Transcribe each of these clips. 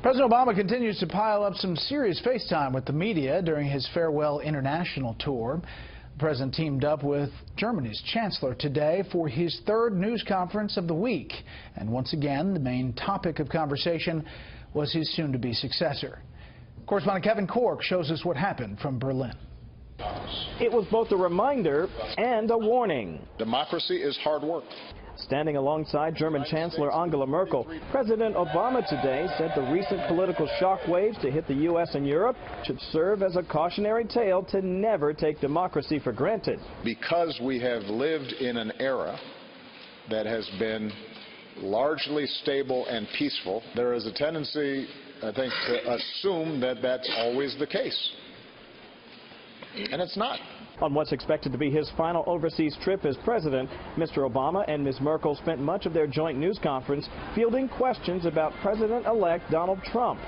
President Obama continues to pile up some serious FaceTime with the media during his farewell international tour. The president teamed up with Germany's Chancellor today for his third news conference of the week. And once again, the main topic of conversation was his soon-to-be successor. Correspondent Kevin Corke shows us what happened from Berlin. It was both a reminder and a warning. Democracy is hard work. Standing alongside German Chancellor Angela Merkel, President Obama today said the recent political shockwaves to hit the U.S. and Europe should serve as a cautionary tale to never take democracy for granted. Because we have lived in an era that has been largely stable and peaceful, there is a tendency, I think, to assume that that's always the case. And it's not. On what's expected to be his final overseas trip as president, Mr. Obama and Ms. Merkel spent much of their joint news conference fielding questions about President-elect Donald Trump.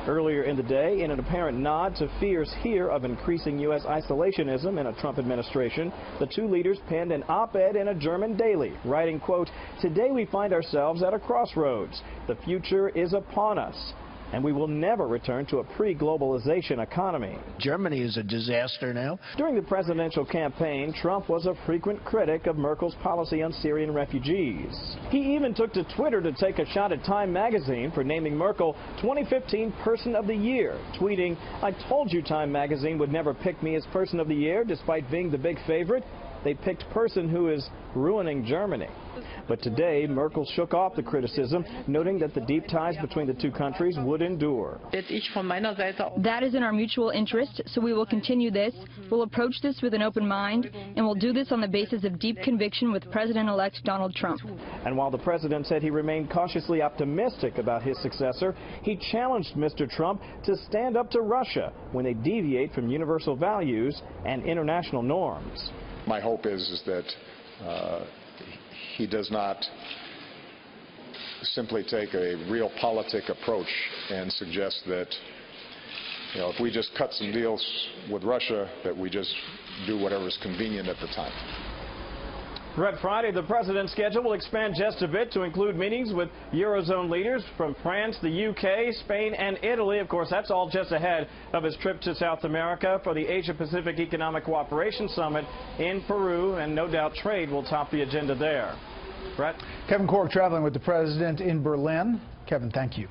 Earlier in the day, in an apparent nod to fears here of increasing U.S. isolationism in a Trump administration, the two leaders penned an op-ed in a German daily, writing, quote, "Today we find ourselves at a crossroads. The future is upon us, and we will never return to a pre-globalization economy." Germany is a disaster now. During the presidential campaign, Trump was a frequent critic of Merkel's policy on Syrian refugees. He even took to Twitter to take a shot at Time magazine for naming Merkel 2015 Person of the Year, tweeting, "I told you Time magazine would never pick me as Person of the Year despite being the big favorite. They picked person who is ruining Germany." But today, Merkel shook off the criticism, noting that the deep ties between the two countries would endure. That is in our mutual interest, so we will continue this. We'll approach this with an open mind, and we'll do this on the basis of deep conviction with President-elect Donald Trump. And while the president said he remained cautiously optimistic about his successor, he challenged Mr. Trump to stand up to Russia when they deviate from universal values and international norms. My hope is that he does not simply take a realpolitik approach and suggest that, if we just cut some deals with Russia, that we just do whatever is convenient at the time. Brett, Friday, the president's schedule will expand just a bit to include meetings with Eurozone leaders from France, the UK, Spain, and Italy. Of course, that's all just ahead of his trip to South America for the Asia-Pacific Economic Cooperation Summit in Peru, and no doubt trade will top the agenda there. Brett? Kevin Corke traveling with the president in Berlin. Kevin, thank you.